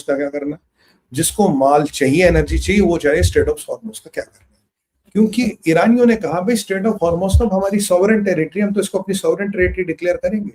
का क्या करना, जिसको माल चाहिए, एनर्जी चाहिए, वो चाहे स्ट्रेट ऑफ हॉर्मुज का क्या करना। क्योंकि ईरानियों ने कहा भाई स्ट्रेट ऑफ हॉर्मुज तो हमारी सॉवरेन टेरिटरी, हम तो इसको अपनी सॉवरेन टेरिटरी डिक्लेयर करेंगे।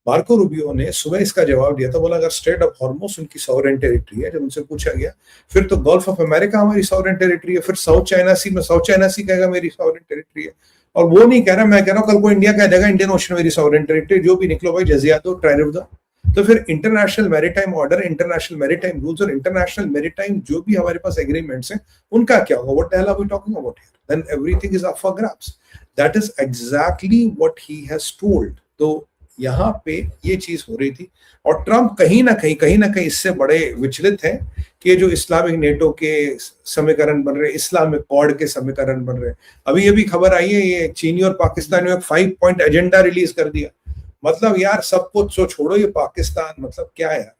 मार्को रूबियो ने सुबह इसका जवाब दिया था, बोला अगर स्ट्रेट ऑफ हॉर्मुज उनकी सॉवरेन टेरिटरी है, जब उनसे पूछा गया फिर तो गल्फ ऑफ अमेरिका हमारी सॉवरेन टेरिटरी है, फिर साउथ चाइना सी में साउथ चाइना सी कहेगा मेरी सॉवरेन टेरिटरी है। और वो नहीं कह रहा, मैं कह रहा हूं कल को इंडिया कह देगा इंडियन ओशन मेरी सॉवरेन टेरिटरी, जो भी निकलो भाई जजिया दो, ट्राई दो। तो फिर international maritime order, international maritime rules और इंटरनेशनल मैरीटाइम जो भी हमारे पास एग्रीमेंट्स हैं उनका क्या होगा? What the hell are we talking about here? Then everything is up for grabs. That is exactly what he has told. तो यहाँ पे ये चीज हो रही थी, और ट्रंप कहीं ना कहीं इससे बड़े विचलित हैं कि जो इस्लामिक नेटो के समीकरण बन रहे, इस्लामिक कॉर्ड के समीकरण बन रहे। अभी ये भी खबर आई है, ये चीनी और पाकिस्तान ने 5 पॉइंट एजेंडा रिलीज कर दिया। मतलब यार सब कुछ तो छोड़ो, ये पाकिस्तान मतलब क्या है यार?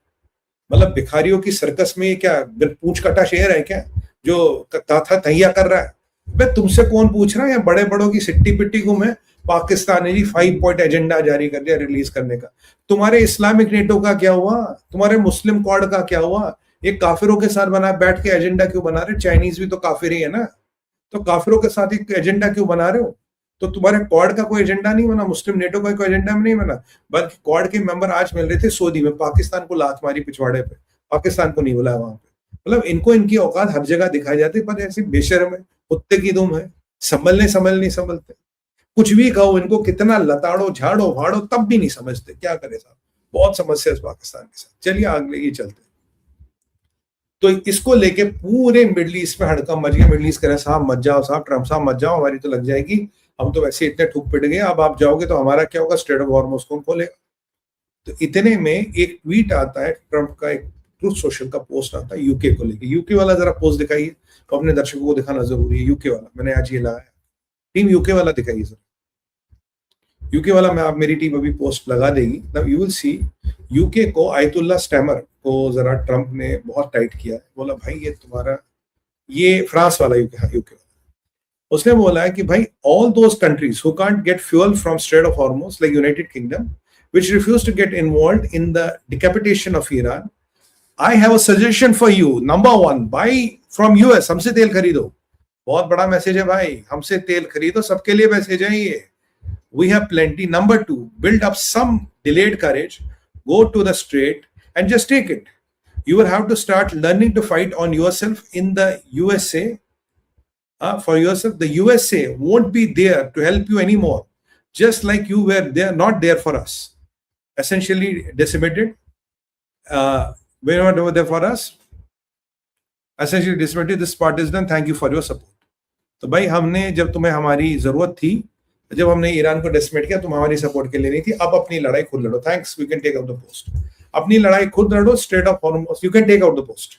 मतलब भिखारियों की सर्कस में क्या पूंछ कटा शेर है क्या जो ताथा तहिया कर रहा है? भाई तुमसे कौन पूछ रहा है? बड़े बड़ों की सिट्टी पिट्टी गुम है। पाकिस्तान ने जी 5 पॉइंट एजेंडा जारी कर दिया रिलीज करने का। तुम्हारे इस्लामिक नेटो का क्या हुआ? तुम्हारे मुस्लिम कॉर्ड का क्या हुआ? ये काफिरों के साथ बना बैठ के एजेंडा क्यों बना रहे? चाइनीज भी तो काफिर ही है ना, तो काफिरों के साथ एक एजेंडा क्यों बना रहे हो? तो तुम्हारे क्वाड का कोई एजेंडा नहीं बना, मुस्लिम नेटो का कोई एजेंडा नहीं बना, बल्कि क्वाड के मेंबर आज मिल रहे थे सऊदी में, पाकिस्तान को लात मारी पिछवाड़े पे, पाकिस्तान को नहीं बुलाया वहां पे। मतलब इनको इनकी औकात हर जगह दिखाई जाती है, पर ऐसी बेशर्म है, कुत्ते की दुम है, समझते। कुछ भी कहो इनको, कितना लताड़ो झाड़ो भाड़ो तब भी नहीं समझते। क्या करे साहब, बहुत समस्या है पाकिस्तान के साथ। चलिए आगे ये चलते। तो इसको लेके पूरे मिडल ईस्ट में हड़कंप मच गया। मिडल ईस्ट कह रहे साहब मत जाओ, साहब ट्रम्प साहब मत जाओ, हमारी तो लग जाएगी, हम तो वैसे इतने ठुक पिट गए, अब आप जाओगे तो हमारा क्या होगा? स्ट्रेट ऑफ हॉर्मुज कौन खोलेगा? तो इतने में एक ट्वीट आता है ट्रम्प का, एक ट्रूथ सोशल का पोस्ट आता है यूके को लेके। यूके वाला जरा पोस्ट दिखाइए, तो अपने दर्शकों को दिखाना जरूरी है। यूके वाला मैंने आज ये लाया, टीम यूके वाला दिखाइए सर। यूके वाला मैं, आप मेरी टीम अभी पोस्ट लगा देगी। Now you will see UK को, आयतुल्ला स्टैमर को जरा ट्रम्प ने बहुत टाइट किया है। बोला भाई ये तुम्हारा, ये फ्रांस वाला यूके वाला, उसने बोला है कि भाई all those countries who can't get fuel from strait of Hormuz like United Kingdom which refuse to get involved in the decapitation of Iran, I have a suggestion for you. Number 1, buy from US, हमसे तेल खरीदो। बहुत बड़ा message है भाई, हमसे तेल खरीदो, सबके लिए मैसेज है ये। We have plenty. Number 2, build up some delayed courage, go to the strait and just take it. You will have to start learning to fight on yourself in the USA. For yourself, the USA won't be there to help you anymore, just like you were there, not there for us. Essentially decimated. We were not there for us. Essentially decimated. This part is done. Thank you for your support. तो भाई हमने, जब तुम्हें हमारी जरूरत थी, जब हमने ईरान को डेसिमेट किया, तुम हमारी सपोर्ट के लिए नहीं थी, अब अपनी लड़ाई खुद लड़ो। Thanks, we can take out the post. अपनी लड़ाई खुद लड़ो। Strait of Hormuz, you can take out the post.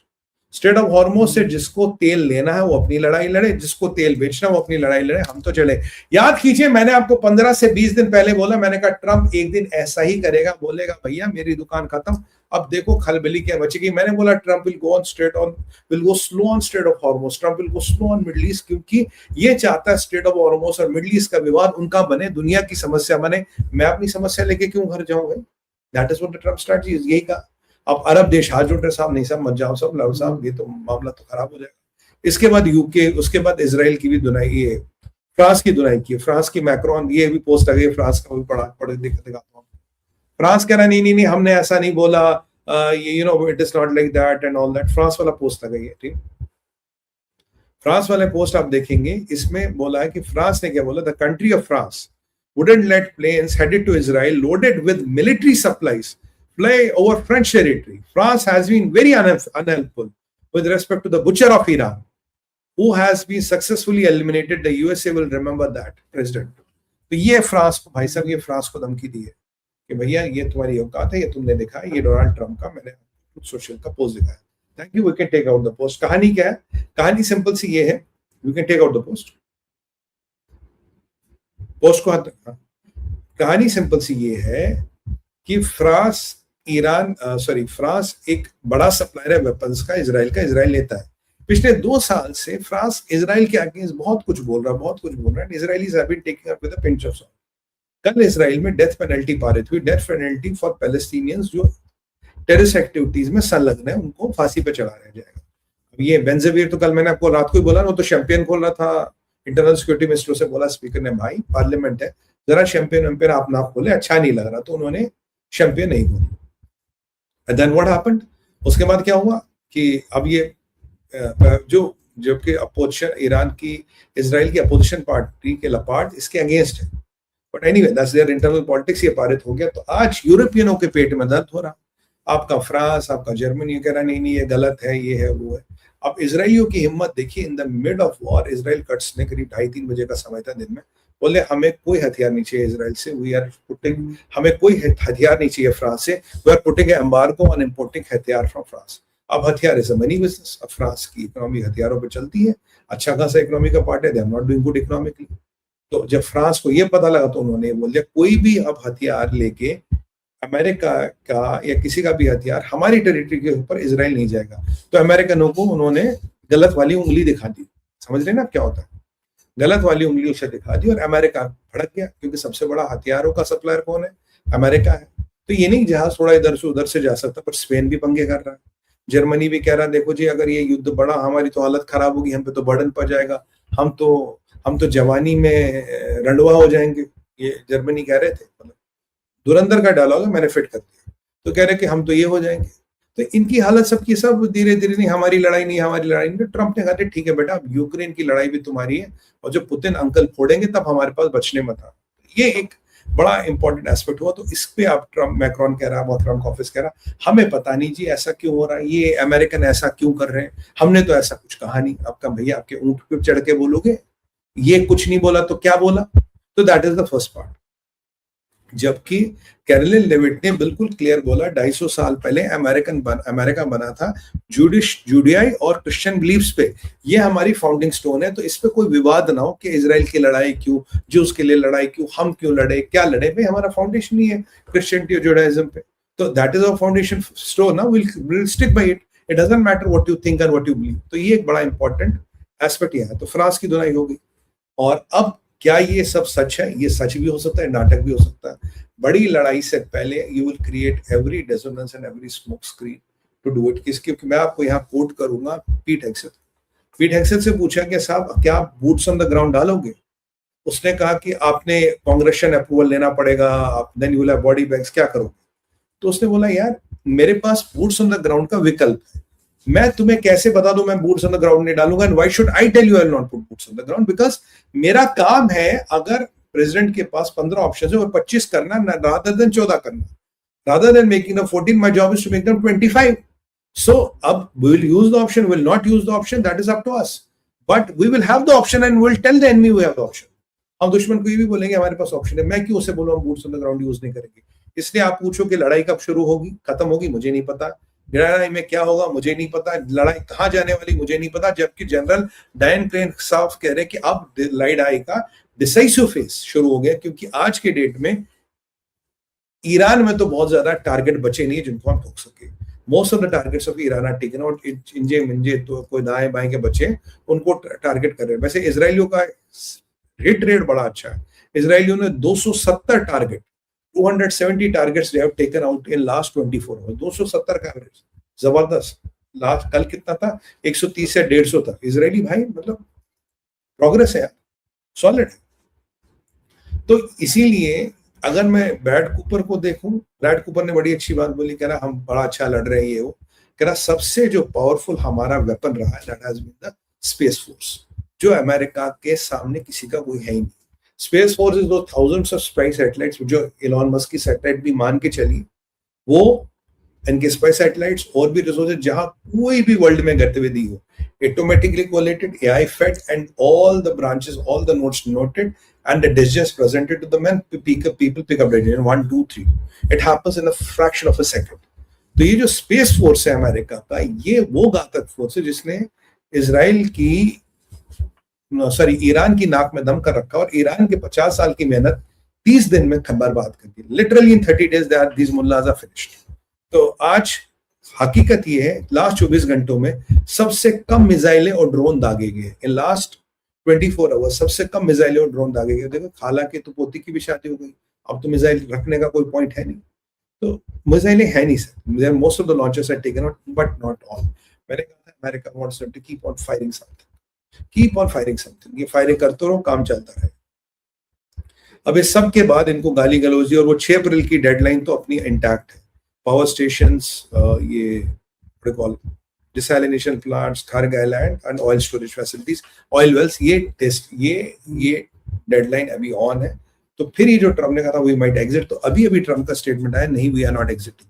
Strait of Hormuz से जिसको तेल लेना है वो अपनी लड़ाई लड़े, जिसको तेल बेचना है वो अपनी लड़ाई लड़े, हम तो चले। याद कीजिए मैंने आपको 15 से 20 दिन पहले बोला, मैंने कहा ट्रम्प एक दिन ऐसा ही करेगा, बोलेगा भैया मेरी दुकान खत्म। अब देखो खलबली क्या मचेगी। मैंने बोला Trump will go slow on straight of Hormuz, Trump will go slow on middle east, क्योंकि ये चाहता है स्ट्रेट ऑफ हॉर्मुज और मिडिल ईस्ट का विवाद उनका बने, दुनिया की समस्या बने। मैं अपनी समस्या लेके क्यों घर जाऊं भाई? That is what the Trump strategy is. यही कहा। अब अरब देश हाथ जोड़ रहे, साहब नहीं, साहब मत जाओ, सब लड़ो साहब, ये तो मामला तो खराब हो जाएगा। इसके बाद यूके, उसके बाद इजराइल की भी दुनाई, ये फ्रांस की दुनाई की, फ्रांस की मैक्रोन, ये भी पोस्ट आ गई फ्रांस का, भी पढ़े दिखाता हूँ। फ्रांस कह रहा नहीं हमने ऐसा नहीं बोला, you know it is not like that and all that. France वाला पोस्ट लगा है, ठीक। फ्रांस वाले पोस्ट आप देखेंगे, इसमें बोला है कि फ्रांस ने क्या बोला, the country of France wouldn't let planes headed to Israel loaded with military supplies fly over French territory. France has been very unhelpful with respect to the butcher of Iran, who has been successfully eliminated. The USA will remember that, President. तो ये France को, भाई साहब ये France को धमकी दी है कि भैया ये तुम्हारी औकात है, ये तुमने दिखा है। ये डोनाल्ड ट्रम्प का, मैंने सोशल का पोस्ट दिखाया। Thank you, we can take out the post. कहानी क्या है? कहानी सिंपल सी ये है, we can take out the post. Post को कहानी सिंपल सी ये है कि फ्रांस एक बड़ा सप्लायर है वेपन्स का इजराइल का, इजराइल लेता है। पिछले 2 साल से फ्रांस इजराइल के अगेंस्ट बहुत कुछ बोल रहा है। Israelis have been taking up with a pinch of salt. कल इजराइल में डेथ पेनल्टी पारित हुई, डेथ पेनल्टी फॉर पैलेस्टीनियंस, जो टेररिस्ट एक्टिविटीज में संलग्न है उनको फांसी पे चढ़ाया जाएगा। अब ये बेंज़वीर तो कल मैंने आपको रात को ही बोला, वो तो शैंपेन खोल रहा था, इंटरनल सिक्योरिटी मिनिस्टर से बोला स्पीकर ने, भाई पार्लियामेंट है, जरा शैंपेन वैम्पेन आप ना खोले, अच्छा नहीं लग रहा, तो उन्होंने शैंपेन नहीं खोली। देन व्हाट हैपेंड, उसके बाद क्या हुआ कि अब ये जबकि अपोजिशन ईरान की, इजराइल की अपोजिशन पार्टी के लपाट इसके अगेंस्ट है, but anyway that's their internal politics, ये पारित हो गया। तो आज यूरोपियनों के पेट में दर्द हो रहा, आपका फ्रांस, आपका जर्मनी कह रहा नहीं नहीं ये गलत है, ये है वो है। अब इजराइलियों की हिम्मत देखिए, in the mid of war Israel cuts ने करीब 2:30-3 बजे का समय था दिन में, बोले हमें कोई हथियार नहीं चाहिए इजराइल से, वी आर पुटिंग, हमें कोई हथियार नहीं चाहिए फ्रांस से, we are putting embargo on importing हथियार फ्रॉम फ्रांस। अब हथियार इज अ मनी बिजनेस, अब फ्रांस की इकोनॉमी हथियारों पर चलती है, अच्छा खासा इकोनॉमी का पार्ट है, they are not doing good economically. तो जब फ्रांस को ये पता लगा तो उन्होंने बोल दिया कोई भी अब हथियार लेके अमेरिका का या किसी का भी हथियार हमारी टेरिटरी के ऊपर इजराइल नहीं जाएगा। तो अमेरिकनों को उन्होंने गलत वाली उंगली दिखा दी, समझ रहे ना क्या होता है, गलत वाली उंगली उसे दिखा दी और अमेरिका भड़क गया, क्योंकि सबसे बड़ा हथियारों का सप्लायर कौन है, अमेरिका है। तो ये नहीं जहाज थोड़ा इधर से उधर से जा सकता, पर स्पेन भी पंगे कर रहा है, जर्मनी भी कह रहा है देखो जी अगर ये युद्ध बढ़ा हमारी तो हालत खराब होगी, हम पे तो बर्डन पड़ जाएगा, हम तो जवानी में रंडवा हो जाएंगे, ये जर्मनी कह रहे थे, मतलब धुरंधर का डायलॉग है, मैंने फिट कर दिया, तो कह रहे कि हम तो ये हो जाएंगे। तो इनकी हालत सबकी सब धीरे धीरे, नहीं हमारी लड़ाई नहीं, हमारी लड़ाई नहीं। ट्रंप ने कहा ठीक है बेटा, अब यूक्रेन की लड़ाई भी तुम्हारी है, और जब पुतिन अंकल फोड़ेंगे तब हमारे पास बचने मत आ। ये एक बड़ा इंपॉर्टेंट एस्पेक्ट हुआ। तो इस पे आप ट्रंप, मैक्रोन कह रहा, मैक्रोन का ऑफिस कह रहा हमें पता नहीं जी ऐसा क्यों हो रहा है, ये अमेरिकन ऐसा क्यों कर रहे हैं, हमने तो ऐसा कुछ कहा नहीं। आपका भैया आपके ऊंट पे चढ़ के बोलोगे ये कुछ नहीं बोला तो क्या बोला। तो that is the first part. जबकि कैरोलिन लेविट ने बिल्कुल क्लियर बोला 250 साल पहले अमेरिका बना था जूडियाई और क्रिश्चियन बिलीफ्स पे, ये हमारी फाउंडिंग स्टोन है, तो इस पे कोई विवाद ना हो कि इजराइल की लड़ाई क्यों, ज्यूस के लिए लड़ाई क्यों, हम क्यों लड़े, क्या लड़े, भाई हमारा फाउंडेशन ही है क्रिश्चियनिटी और जुडाइज्म पे, तो that is our foundation stone, ना will stick by it, it doesn't matter what you think and what you believe. तो ये एक बड़ा इंपॉर्टेंट एस्पेक्ट ये है। तो फ्रांस की धुनाई हो गई, और अब क्या ये सब सच है, ये सच भी हो सकता है, नाटक भी हो सकता है। बड़ी लड़ाई से पहले you will create every dissonance and every smoke screen to do it. किसके, मैं आपको यहाँ कोट करूंगा पीट हेग्सेथ से पूछा कि साहब क्या आप बूट्स ऑन द ग्राउंड डालोगे, उसने कहा कि आपने कांग्रेशन अप्रूवल लेना पड़ेगा, आप then you will have body bags, क्या करोगे। तो उसने बोला यार मेरे पास बूट्स ऑन द ग्राउंड का विकल्प है, मैं तुम्हें कैसे बता दूं मैं बूट्स ऑन द ग्राउंड नहीं डालूंगा, and why should I tell you I will not put boots on the ground, because मेरा काम है, अगर प्रेसिडेंट के पास 15 ऑप्शन है और 25 करना, रादर देन 14 करना, rather than making the 14, my job is to make them 25. So अब we will use the option, will not use the option, that is up to us, but we will have the option and we'll tell the enemy we have the option. हम दुश्मन को ये भी बोलेंगे हमारे पास option है, मैं क्यों उसे बोलूं हम boots on the ground use नहीं करेंगे। इसलिए आप पूछो कि लड़ाई कब शुरू होगी, खत्म होगी, मुझे नहीं पता, लड़ाई में क्या होगा मुझे नहीं पता, लड़ाई कहां जाने वाली मुझे नहीं पता। जबकि जनरल डायन क्रेन साफ कह रहे हैं कि अब लड़ाई का डिसाइसिव फेज शुरू हो गया, क्योंकि आज के डेट में ईरान में तो बहुत ज्यादा टारगेट बचे नहीं है जिनको हम ठोक सके। Most of the targets of Iran are taken out, इंजे मिंजे तो कोई दाएं बाएं के बच्चे उनको टारगेट कर रहे हैं। वैसे इजरायलियों का हिट रेट बड़ा अच्छा है, इजरायलियों ने 270 target 270 targets they have taken out in last 24 hours, 270 का एवरेज, जबरदस्त। लास्ट कल कितना था, 130 से 150 था। इजरायली भाई मतलब प्रोग्रेस है, सॉलिड है। तो इसीलिए अगर मैं ब्रैड कूपर को देखूं, ब्रैड कूपर ने बड़ी अच्छी बात बोली, कह रहा हम बड़ा अच्छा लड़ रहे हैं, ये वो कह रहा सबसे जो पावरफुल हमारा वेपन रहा है that has been the space force, जो अमेरिका के सामने किसी का कोई है ही नहीं। स्पेस फोर्स इज दो थाउजेंड्स ऑफ स्पाई सैटेलाइट्स जो इलॉन मस्क की सैटेलाइट भी मान के चली, वो इनके स्पाई सैटेलाइट्स और भी रिसोर्सेज जहां कोई भी वर्ल्ड में गतिविधि हो, automatically collated, AI fed, and all the branches, all the nodes noted, and the decisions presented to the men. People pick up decision 1, 2, 3. It happens in a fraction of a second. तो ये जो space force है America का, ये वो घातक force है जिसने इजराइल की ईरान की नाक में दम कर रखा, और ईरान के 50 साल की मेहनत 30 दिन में बर्बाद कर दी। Literally in 30 days these mullahs are finished. तो आज हकीकत ये है लास्ट 24 घंटों में सबसे कम मिसाइलें और ड्रोन दागे गए। इन लास्ट 24 आवर्स सबसे कम मिसाइलें और ड्रोन दागे गए। देखो खाला के तो पोती की भी शादी हो गई, अब तो मिसाइल रखने का कोई पॉइंट है नहीं। तो मिसाइलें है नहीं sir, most of the launchers are taken out but not all. मैंने कहा था America wants them to keep on firing something, ये फायरिंग करते रहो, काम चलता रहे। अब इस सब के बाद इनको गाली गलौजी, और वो 6 अप्रैल की डेडलाइन तो अपनी इंटैक्ट है। पावर स्टेशंस, ये call desalination plants, Kharg island and oil storage facilities, oil wells, ये टेस्ट, ये डेडलाइन अभी ऑन है। तो फिर ये जो ट्रम्प ने कहा था वी माइट एग्जिट, तो अभी ट्रम्प का स्टेटमेंट आया नहीं, वी आर नॉट एग्जिटिंग।